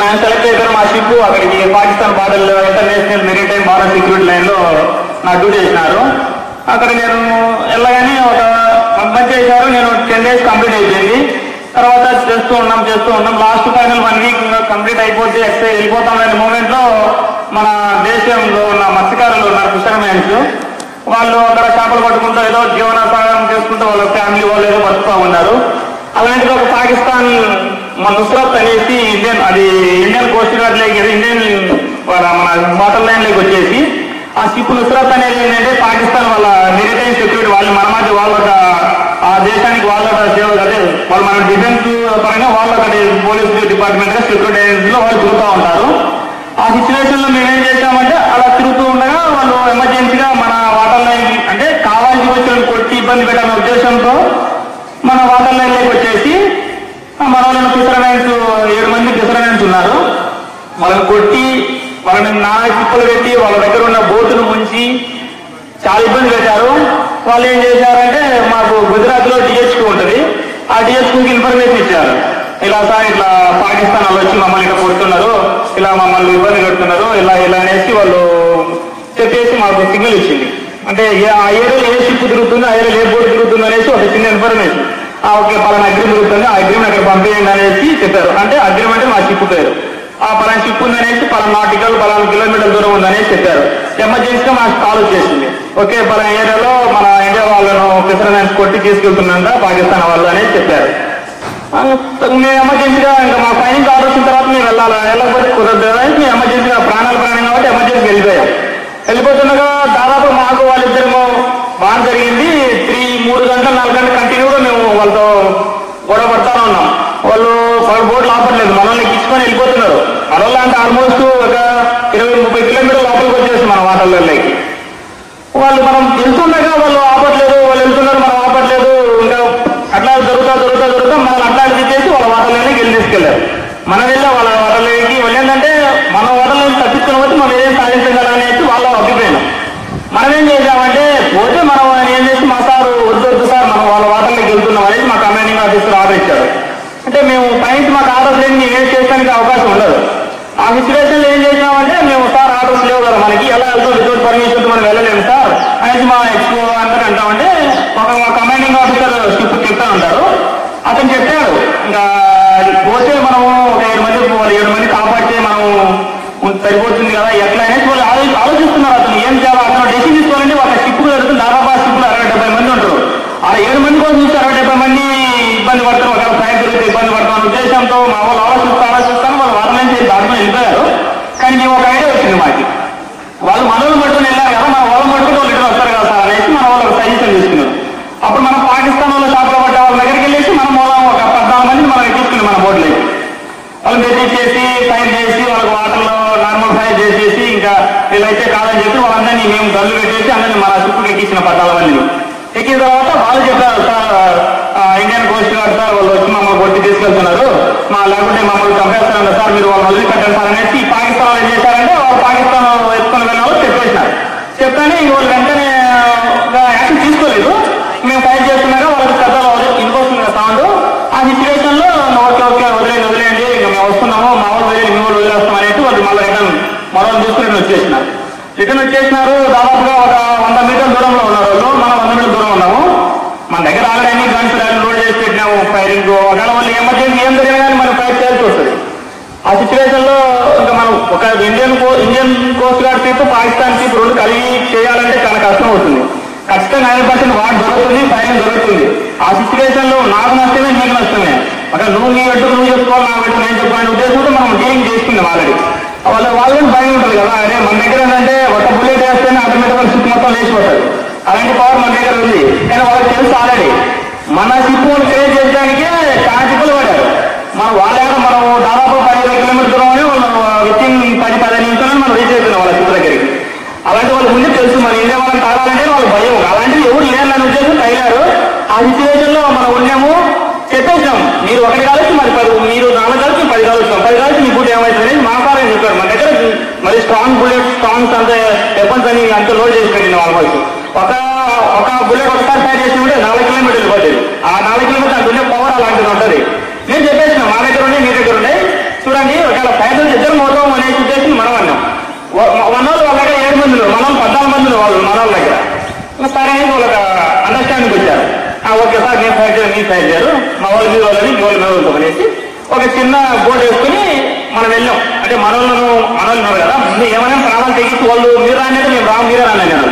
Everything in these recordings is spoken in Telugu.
ఆయన సెలెక్ట్ అయిపోయారు. మా షిప్ అక్కడికి Pakistan border international maritime border security line లో నా డ్యూటీ చేసినారు. అక్కడ నేను వెళ్ళగానే ఒక మంచి చేశారు. నేను 10 days కంప్లీట్ అయిపోయింది. తర్వాత చేస్తూ ఉన్నాం. లాస్ట్ ఫైనల్ 1 week కంప్లీట్ అయిపోతే ఎక్సైజ్ వెళ్ళిపోతాం అనే మూమెంట్ లో మన దేశంలో ఉన్న మత్స్యకారులు ఉన్నారు, ఫిషర్మెన్స్. వాళ్ళు అక్కడ చేపలు పట్టుకుంటూ ఏదో జీవనోపాయం చేసుకుంటూ వాళ్ళ ఫ్యామిలీ వాళ్ళు ఏదో బతుకుతూ ఉన్నారు. అలాంటిది ఒక పాకిస్తాన్ నుస్రత్ అనేసి ఇండియన్ కోస్ట్ గార్డ్ లేక ఇండియన్ మన వాటర్ లైన్ లేక వచ్చేసి ఆ షిప్ నుస్రత్ అనేది ఏంటంటే పాకిస్తాన్ వాళ్ళ మెరిటైమ్ సెక్యూరిటీ వాళ్ళు మన మధ్య వాళ్ళ ఆ దేశానికి వాళ్ళ సేవ అదే వాళ్ళు మన డిఫెన్స్ పరంగా వాళ్ళు అక్కడ పోలీస్ డిపార్ట్మెంట్ గా సెక్యూరిటీ ఏజెన్సీ లో వాళ్ళు తిరుగుతూ ఉంటారు. ఆ సిచ్యువేషన్ లో మేమేం చేశామంటే అలా తిరుగుతూ ఉండగా వాళ్ళు ఎమర్జెన్సీగా మన వాటర్ లైన్ అంటే కావాల్సి వచ్చిన కొట్టి ఇబ్బంది పెట్టాలనే ఉద్దేశంతో మన వాటర్ లైన్ లేక వచ్చేసి మన వాళ్ళని ఫిషర్మెన్స్ 7 మంది ఫిషర్మెన్స్ ఉన్నారు. వాళ్ళని కొట్టి వాళ్ళని నానా చిప్పులు పెట్టి వాళ్ళ దగ్గర ఉన్న బోటును ముంచి చాలా ఇబ్బంది పెట్టారు. వాళ్ళు ఏం చేశారంటే మాకు గుజరాత్ లో DHQ ఉంటుంది. ఆ DHQకి ఇన్ఫర్మేషన్ ఇచ్చారు. ఇలా సార్ ఇట్లా పాకిస్తాన్ వాళ్ళు వచ్చి మమ్మల్ని ఇక్కడ కొడుతున్నారు, ఇలా మమ్మల్ని ఇబ్బంది పెడుతున్నారు, ఇలా అనేసి వాళ్ళు చెప్పేసి మాకు సిగ్నల్ ఇచ్చింది. అంటే ఆ ఏరియాలో ఏ షిప్ తిరుగుతుంది, ఆ ఏరియాలో ఏ బోట్ తిరుగుతుంది అనేసి ఒక చిన్న ఇన్ఫర్మేషన్. ఓకే పలానా అగ్రిమెంట్ తిరుగుతుంది, ఆ అగ్రిమెంట్ అక్కడ పంపేయండి అనేసి చెప్పారు. అంటే అగ్రిమెంట్ మా షిప్ పేరు. ఆ పలానా షిప్ ఉందనేసి పలానా నాటికల్ 12 కిలోమీటర్ల దూరం ఉందనేసి చెప్పారు. ఎమర్జెన్సీగా మాకు కాల్ వచ్చేసింది. ఓకే పలానా ఏరియాలో మన ఇండియా వాళ్ళను ఫిషర్మెన్స్ కొట్టి తీసుకెళ్తుందంట పాకిస్తాన్ వాళ్ళు అనేసి చెప్పారు. మేము ఎమర్జెన్సీగా ఇంకా మా ఫైనింగ్ ఆర్డర్ వచ్చిన తర్వాత మేము వెళ్ళకపోతే కుదరదు. మేము ఎమర్జెన్సీగా ప్రాణం కాబట్టి ఎమర్జెన్సీ వెళ్ళిపోతుండగా దాదాపు మాకు వాళ్ళిద్దరేమో బాగా జరిగింది. 3 గంటలు 4 గంటలు కంటిన్యూగా మేము వాళ్ళతో గొడవ పడతానే ఉన్నాం. వాళ్ళు బోట్లు ఆపట్లేదు, మనల్ని ఎక్కించుకొని వెళ్ళిపోతున్నారు. మనల్ని అంటే ఆల్మోస్ట్ ఒక 20-30 కిలోమీటర్ల లోపలికి వచ్చేసి మన వాటర్లలోకి. వాళ్ళు మనం వెళ్తుండగా వాళ్ళు ఆపట్లేదు, వాళ్ళు వెళ్తున్నారు మనం ఆపట్లేదు. ఇంకా అట్లా జరుగుతా మనల్ని అట్లా చేసి వాళ్ళ వాటర్లోకి వెళ్ళి తీసుకెళ్లారు. మనం వెళ్ళా వాళ్ళ వాటర్లోకి వెళ్ళేందంటే మన వాటర్లోకి తప్పించుకున్న బట్టి మనం ఏం సాధించగలం అనేసి వాళ్ళు అభిప్రాయం. మనం ఏం చేసామంటే పోతే మనం ఏం చేసి మా సార్ వద్దు సార్ మనం వాళ్ళ వాటర్లోకి వెళ్తున్నాం అనేసి మా కమాండింగ్ ఆఫీసర్ ఆర్డర్ ఇచ్చారు. అంటే మేము పైకి మాకు ఆర్డర్స్ లేని మేము ఏం చేయడానికి అవకాశం ఉండదు. ఆ సిచ్యువేషన్ లో ఏం చేసినామంటే మేము సార్ ఆర్డర్స్ లేవు కదా మనకి, ఎలా వెళ్తాం వితౌట్ పర్మిషన్ మనం వెళ్ళలేము సార్ అనేసి మా ఎక్స్పో అందరూ అంటామంటే మా కమాండింగ్ ఆఫీసర్ షిప్ చెప్తా ఉంటారు. అతను చెప్పాడు ఇంకా పోతే మనము ఒక 7 మంది కాపాడితే మనం సరిపోతుంది కదా ఎట్లా అనేసి వాళ్ళు ఆలోచిస్తున్నారు. అతను ఏం చేయాలి, అతను డెసిషన్ తీసుకోవాలంటే ఒక షిప్ జరుగుతుంది. దాదాపు ఆ షిప్ లో 60-70 మంది ఉంటారు. ఆ 7 మంది కోసం చూస్తే 60-70 మంది ఇబ్బంది పడతారు, ఒకవేళ ప్రయాణం జరిగితే ఇబ్బంది పడతాం ఉద్దేశంతో మా వాళ్ళు ఆలోచిస్తాను వాళ్ళు వాటర్ నుంచి దాటుకొని వెళ్ళిపోయారు. కానీ మేము ఒక ఐడియా వచ్చింది మాకి, వాళ్ళు మనల్ని పట్టుకుని వెళ్ళారు కదా, మన వాళ్ళని పట్టుకుని వాళ్ళు ఇట్లా వస్తారు కదా సార్ అనేసి మన వాళ్ళు సజెషన్ తీసుకున్నారు. అప్పుడు మనం పాకిస్తాన్ వాళ్ళు చేపలు పట్టే వాళ్ళ దగ్గరికి వెళ్ళేసి మనం ఒక 14 మందిని మనం ఎక్కించుకున్నాం మన బోట్లోకి. వాళ్ళు మెసేజ్ చేసి ఫైర్ చేసి వాళ్ళకి వాటర్లో నార్మల్ ఫైర్ చేసేసి ఇంకా వీళ్ళైతే కాదని చెప్పి వాళ్ళందరినీ మేము గల్లు పెట్టేసి అందరినీ మన షిప్కి ఎక్కించిన 14 మందిని. ఎక్కిన తర్వాత వాళ్ళు చెప్పారు sir Indian coast guard sir వాళ్ళు వచ్చి మమ్మల్ని కొట్టి తీసుకెళ్తున్నారు, లేకుంటే మమ్మల్ని చంపేస్తారంట సార్, మీరు వాళ్ళు వదిలి పెట్టండి సార్ అనేసి పాకిస్తాన్ వాళ్ళు ఏం చేశారంటే వాళ్ళు పాకిస్తాన్ ఎత్తుకొని వెళ్ళిన వాళ్ళు చెప్పేసినారు. చెప్తానే వాళ్ళు వెంటనే యాక్షన్ తీసుకోలేదు. మేము ఫైట్ చేస్తున్నాగా వాళ్ళకి కథలో ఇంకోస్తుంది కదా సౌండ్. ఆ సిచ్యువేషన్ లో ఓకే వదిలేయండి ఇంకా మేము వస్తున్నాము, మా వాళ్ళు వదిలేండి మీ వాళ్ళు వదిలేస్తాం అనేసి వాళ్ళు మళ్ళీ మరో తీసుకుని వచ్చేసినారు. దాదాపుగా ఒక 100 మీటర్ల దూరంలో ఉన్నారు వాళ్ళు, మనం 100 మీటర్ల దూరం ఉన్నాము. మన దగ్గర ఆల్రెడీ అన్ని గన్స్ లోడ్ చేసి పెట్టినాము ఫైరింగ్. ఒకవేళ వాళ్ళు ఎమర్జెన్సీ ఏం జరిగినా కానీ మనం ఫైర్ చేయాల్సి వస్తుంది. ఆ సిచ్యువేషన్ లో ఇంకా మనం ఒక Indian coast guard ship Pakistan ship 2 కలిగి చేయాలంటే చాలా కష్టం అవుతుంది. ఖచ్చితంగా 100% వాట్ దొరుకుతుంది, ఫైరింగ్ దొరుకుతుంది. ఆ సిచ్యువేషన్ లో నాకు నష్టమే నీకు నష్టమే. అక్కడ నువ్వు చెప్పుకోవాలి, నా పెట్టు నేను చెప్పుకోవాలని ఉద్దేశంతో మనం డీలింగ్ చేసుకున్నాం ఆల్రెడీ. వాళ్ళకి భయం ఉంటుంది కదా, అదే మన దగ్గర ఏంటంటే ఒక బుల్లెట్ వేస్తేనే ఆటోమేటిక్ షిప్ మొత్తం లేచిపోతుంది. అలాంటి పవర్ మన దగ్గర ఉంది. కానీ వాళ్ళకి తెలుసు ఆల్రెడీ మన షిప్ క్రియేట్ చేయడానికే చాలా షిప్పులు పడారు. మనం దాదాపు 15 కిలోమీటర్ దూరంలో వితిన్ 10-15 నిమిషాలు మనం రీచ్ అవుతున్నాం వాళ్ళ షిప్ దగ్గరికి. అలాంటి వాళ్ళకి ముందే తెలుసు మన ఇండియా వాళ్ళని తాగాలంటే వాళ్ళు భయం. అలాంటివి ఎవరు లేని ఉద్దేశం తగిలారు. ఆ సిచ్యువేషన్ లో మనం ఉన్నాము, చెప్పేసాం మీరు ఒకటి కావచ్చు మరి 10, మీరు 4 కావచ్చు 10 కావచ్చు, 10 కావచ్చు మీ బుట్ ఏమవుతుంది అనేది మా సార్ చెప్పారు. మన దగ్గర మరి స్ట్రాంగ్ బుల్లెట్ స్ట్రాంగ్స్ అంత వెపన్స్ అని అంత లోడ్ చేసి పెట్టింది ఆల్మోస్ట్. ఒక బుల్లెట్ ఒకసారి ఫైర్ చేసి ఉంటే 4 కిలోమీటర్లు పోతుంది. ఆ 4 కిలోమీటర్లు అంత ఉండే పవర్ అలాంటిది ఉంటుంది. నేను చెప్పేసిన మా దగ్గర ఉండే మీ దగ్గర ఉండే చూడ చూడండి ఒకవేళ ప్రయత్నం ఇద్దరు మోతాం అనేసి ఉద్దేశం మనం అన్నాం. మనోళ్ళు వాళ్ళ దగ్గర 7 మందిలో, మనం 14 మందిలో వాళ్ళు మనోళ్ళ దగ్గర. సరే అని వాళ్ళకి అండర్స్టాండింగ్ వచ్చారు. ఓకే సార్ నేను ఫైట్ చేయరు, మీరు ఫైట్ చేయరు, మా వాళ్ళు మీరు వాళ్ళని మీ వాళ్ళు మీద అనేసి ఒక చిన్న బోర్డు వేసుకుని మనం వెళ్ళాం. అంటే మనోళ్ళు ఉన్నారు కదా, ముందు ఏమైనా ప్రాణాలు తెగించి వాళ్ళు మీరు రానంటే మేము రాము, మీరే రాని అన్నారు.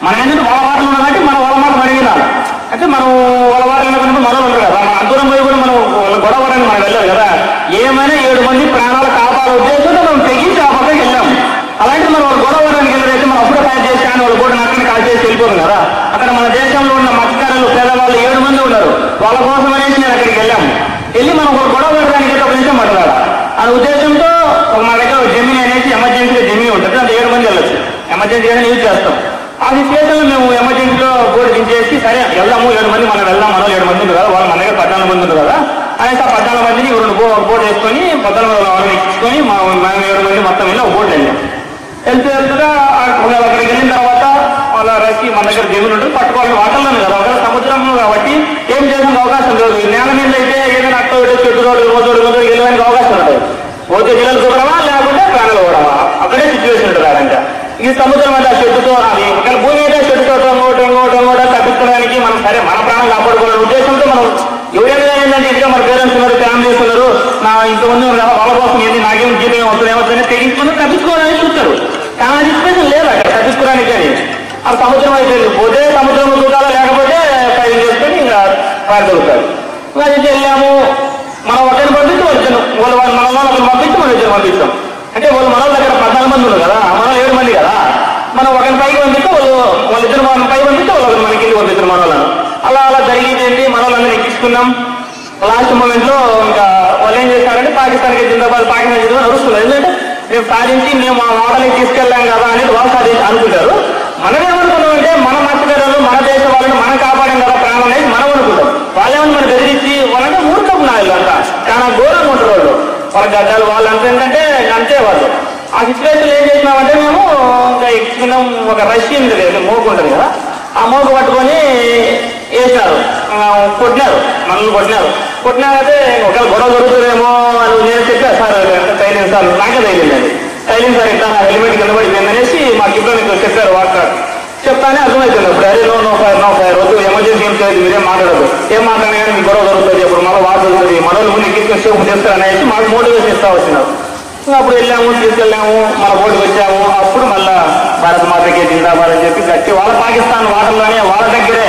మనం ఏంటంటే వాళ్ళ మాటలు ఉన్నారంటే మన వాళ్ళ మాట మనకి రాదు. అంటే మనం వాళ్ళ వారిలో మనోళ్ళు ఉంటారు కదా, మన దూరం పోయి కూడా మనం గొడవ మనం వెళ్ళాలి కదా. ఏమైనా 7 మంది ప్రాణాలు కాపాడే ఉద్దేశంతో మనం తెగించి ఆ పక్కకి వెళ్ళాం. అలాంటి మనం వాళ్ళు గొడవ వడానికి వెళ్ళరైతే మనం అప్పుడే ఫైట్ చేసి కానీ వాళ్ళు కూడా నక్కని కాల్ చేసి వెళ్ళిపోతుంది కదా. అక్కడ మన దేశంలో ఉన్న మత్స్యకారులు పేదవాళ్ళు 7 మంది ఉన్నారు. వాళ్ళ కోసం అనేసి నేను అక్కడికి వెళ్ళాము. వెళ్ళి మనం ఒక గొడవ పడడానికి ఒక నిమిషం మాట్లాడాలి అనే ఉద్దేశంతో మా దగ్గర జమీన్ అనేసి ఎమర్జెన్సీగా జమీన్ ఉంటుంది. అంటే 7 మంది వెళ్ళొచ్చు, ఎమర్జెన్సీగా యూజ్ చేస్తాం. ఆ సిచ్యువేషన్లో మేము ఎమర్జెన్సీలో బోర్డు దించేసి సరే వెళ్దాము, 7 మంది మనం వెళ్దాం, మనం 7 మంది ఉంటుంది కదా, వాళ్ళు మన దగ్గర 14 మంది ఉంటుంది కదా అనేసి ఆ 14 మందిని 2 బోర్డు వేసుకొని 14 వాళ్ళని ఎక్కించుకొని మనం 7 మంది మొత్తం వెళ్ళి ఒక బోర్డు వెళ్ళాం. వెళ్తుగా అక్కడికి వెళ్ళిన తర్వాత వాళ్ళ రసి మన దగ్గర జమీన్ ఉంటుంది, పట్టుకోవాలని వాటర్లోనే కదా, ఒకవేళ సముద్రంలో కాబట్టి ఏం చేసిన అవకాశం లేదు. నేల మీద అయితే ఏదైనా అట్ట చెట్టు రోడ్డు వెళ్ళడానికి అవకాశం ఉంటుంది. పోతే జిల్లలు చూడడమా లేకుంటే ప్రాణాలు పోవడమా, అక్కడే సిచ్యువేషన్ ఉంటుంది. అదంటే ఈ సముద్రం అంటే ఆ చెట్టుతో అది ఒకవేళ భూమి అయితే చెట్టుతో ఇంకోటి తప్పించడానికి మనం సరే మన ప్రాణం కాపాడుకోవాలనే ఉద్దేశంతో మనం ఎవరైనా ఏంటంటే ఇంకా మన పేరెంట్స్ ఉన్నారు, ఫ్యామిలీస్ ఉన్నారు, నా ఇంతమంది వాళ్ళ కోసం ఏంటి నాకేం జీతం ఏమవుతుంది తెగించుకుని తప్పించుకోవాలని చూస్తారు. కానీ సిచ్యువేషన్ లేదు అక్కడ తప్పించుకోవడానికి. కానీ ఆ సముద్రం అయిపోయింది, పోతే సముద్రం చూడాలా లేకపోతే ఫైల్ చేసుకొని ఇంకా పారదొరుకుతారు. అది వెళ్ళాము, మనం ఒకరిని పంపిస్తే వచ్చాను, వాళ్ళు మన వాళ్ళని పంపిస్తే మనం ఇద్దరు పంపిస్తాం. అంటే వాళ్ళు మన దగ్గర 14 మంది ఉన్నారు కదా, మనం 7 మంది కదా, మనం ఒకరిని పైకి పంపిస్తే వాళ్ళిద్దరు మన పైకి పంపిస్తే వాళ్ళు మనకి ఇంటికి పంపిస్తారు మన వాళ్ళను. అలా జరిగింది. మన వాళ్ళందరూ ఎక్కించుకున్నాం. లాస్ట్ మూమెంట్ లో ఇంకా వాళ్ళు ఏం చేశారంటే పాకిస్తాన్కి జిందాబాద్, పాకిస్తాన్ జిందాబాద్ నడుస్తున్నారు. ఎందుకంటే మేము సాధించి మేము మా మోడల్ని తీసుకెళ్ళాం కదా అనేది వాళ్ళు సాధించి అనుకుంటారు. మనం ఏమనుకున్నాం అంటే మన మత్స్యకారులు మన దేశ వాళ్ళని మనం కాపాడాం కదా ప్రాణం అనేది మనం అనుకుంటాం. వాళ్ళేమని మనం బెదిరించి వాళ్ళంటే మూర్ఖపు నాయలు అంట, చాలా ఘోరంగా ఉంటారు వాళ్ళు. వాళ్ళ గడ్డలు వాళ్ళు ఏంటంటే అంతే వాళ్ళు. ఆ సిచ్యువేషన్ ఏం చేసినామంటే మేము ఇంకా ఎక్కించుకున్నాం. ఒక రష్య ఉంటుంది కదా, మోకు ఉంటుంది కదా, ఆ మోకు పట్టుకొని వేసినారు, కొట్టినారు, మనల్ని కొట్టినారైతే ఒకవేళ గొడవ జరుగుతుందేమో అని నేను చెప్పా. సార్ సైలెన్స్ సార్, నాకే తగిలిందండి, సైలెన్స్ సార్ ఇట్లా హెల్మెట్ కింద పడిపోయింది అనేసి మాకు ఇప్పుడు చెప్పారు. వాటర్ చెప్తానే అర్థమవుతుంది. ఇప్పుడు అరే నో ఫైర్ వద్దు, ఎమర్జెన్సీ ఏం చేయదు, మీరేం మాట్లాడదు, ఏం మాట్లాడినా కానీ మీకు గొడవ జరుగుతుంది, ఇప్పుడు మళ్ళీ వాటర్ జరుగుతుంది, మనోళ్ళు ముందు ఎక్కించుకొని చేస్తారు అనేసి మాకు మోటివేషన్ ఇస్తా వచ్చినారు. అప్పుడు వెళ్ళాము, తీసుకెళ్ళాము, మన బోర్డుకి వచ్చాము. అప్పుడు మళ్ళా భారత మాతకే జిందాబాద్ అని చెప్పి గట్టి వాళ్ళ పాకిస్తాన్ వాటర్లోనే వాళ్ళ దగ్గరే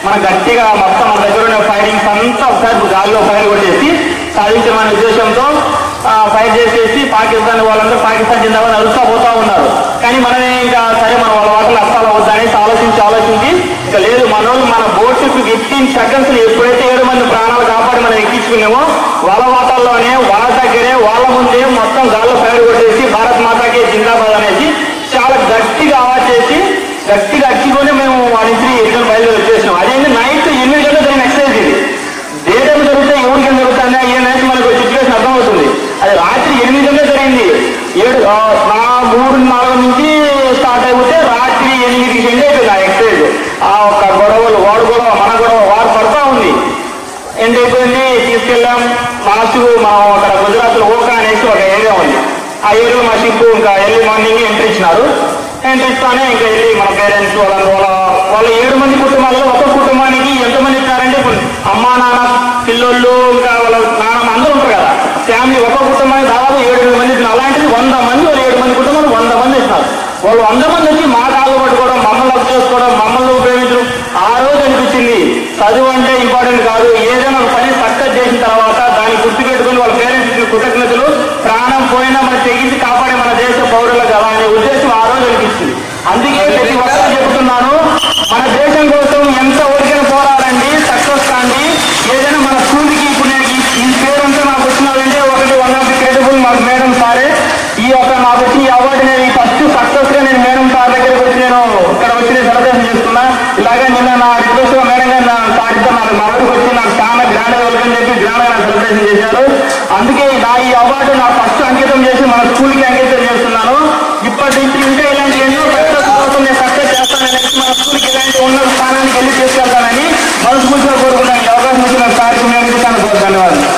మన గట్టిగా మొత్తం మన దగ్గర ఉన్న ఫైరింగ్స్ అంతా ఒకసారి గాలిలో ఫైర్ కొట్టేసి సాధించమనే ఉద్దేశంతో ఫైట్ చేసేసి పాకిస్తాన్ వాళ్ళందరూ పాకిస్తాన్ జిందాబాద్ అరుస్తా పోతా ఉన్నారు. కానీ మనమే ఇంకా సరే మన వాళ్ళ వాటర్లు అస్సాలు అవద్దనేసి ఆలోచించి ఇంకా లేదు, మనోళ్ళు మన బోట్కి 15 seconds ఎప్పుడైతే 7 మంది ప్రాణాలు కాపాడి మనం ఎక్కించుకున్నామో వాళ్ళ వాటర్లోనే వాళ్ళ దగ్గరే వాళ్ళ ముందే మొత్తం గాల్లో ఫైర్ కొట్టేసి భారత్ మాతాకి జిందాబాద్ అనేసి చాలా గట్టిగా ఆవాజ్ చేసి గట్టిగా అచ్చికొని మేము వాళ్ళ నుంచి ఎగ్జామ్ బయలుదేరి వచ్చేసినాం. అదేంటి నైట్ 8 గంటలకు జరిగిన ఎక్సర్సైజ్ ఇది. డే టైం జరుగుతాయి, ఎవరికి ఏం జరుగుతుంది అనేది మనకు సిచ్యువేషన్ అర్థమవుతుంది. అది రాత్రి 8 గంటలకు జరిగింది. 3-4 నుంచి స్టార్ట్ అయిపోతే రాత్రి 8కి ఎండ్ అయిపోయింది ఆ ఎక్సర్సైజ్. ఆ ఒక్క గొడవలు వాడు గొడవ మన గొడవ వాడు పడతా ఉంది. ఎండ్ అయిపోయింది, తీసుకెళ్ళాం. లాస్ట్ మనం అక్కడ గుజరాత్ లో ఓకా అనేసి ఒక ఏరియా ఉంది. ఆ ఏరియాలో మా షిప్ ఇంకా ఎర్లీ మార్నింగ్ ఎంట్రీ ఇచ్చినారు. ఎంట్రీ ఇస్తానే ఇంకా వెళ్ళి మన పేరెంట్స్ వాళ్ళ 7 మంది కుటుంబాలలో ఒక కుటుంబానికి ఎంతమంది ఇస్తారంటే అమ్మా నాన్న పిల్లోళ్ళు ఇంకా వాళ్ళ నాన్న అందరూ ఉంటారు కదా, ఫ్యామిలీ ఒక కుటుంబానికి దాదాపు 7 మంది ఇస్తున్నారు. అలాంటిది 100 మంది వాళ్ళు 7 మంది కుటుంబాలు 100 మంది ఇస్తున్నారు. వాళ్ళు 100 మంది వచ్చి మా కాళ్ళు పట్టుకోవడం, మమ్మల్ని అప్ చేసుకోవడం, మమ్మల్ని ఉపయోగించడం. ఆ రోజు అనిపించింది చదువు అంటే ఇంపార్టెంట్ కాదు, ఏదైనా ఒక పని సక్సెస్ చేసిన తర్వాత దాన్ని గుర్తుపెట్టుకుని వాళ్ళ పేరెంట్స్ కృతజ్ఞతలు, ప్రాణం పోయినా మనం తెగించి కాపాడే మన దేశ పౌరులు కదా అనే ఉద్దేశం ఆ రోజు అనిపించింది. అందుకే ప్రతి ఒక్కరు చెబుతున్నాను, మన దేశం కోసం ఎంత ఓరికైనా పోరాడండి, సక్సెస్ కాండి. ఏదైనా మన స్కూల్కి ఇప్పుడు నేను ఈ పేరంతా నాకు వచ్చినారంటే ఒకటి వన్ ఆఫ్ ది క్రెడిబుల్ మాకు మేడం సారే ఈ యొక్క నాకు వచ్చి ఈ అవార్డు నేను ఫస్ట్ సక్సెస్ గా నేను మేడం సార్ దగ్గరికి వచ్చి నేను ఇక్కడ వచ్చి సెలబ్రేషన్ చేస్తున్నా. ఇలాగే నిన్న నా రిక్వెస్ట్ గా మేడం గారు నా సార్తో నాకు మరొకటి వచ్చి నాకు చాలా గ్రాండ్ వెల్కమ్ చెప్పి గ్రాండ్ గా సెలబ్రేషన్ చేశారు. అందుకే ఈ అవార్డు నా ఫస్ట్ అంకితం చేసి మన స్కూల్ కి అంకితం చేస్తున్నాను. ఇప్పటి నుంచి ఇంకా ఇలాంటి ఎన్నో సక్సెస్ కోసం నేను సక్సెస్ చేస్తానని మన స్కూల్ కి ఇలాంటి ఉన్నత స్థానానికి వెళ్ళి తీసుకెళ్తానని మనస్ఫూర్తిగా కోరుకున్నాను. అవకాశం ఇచ్చిన సార్కి నేను ధన్యవాదాలు.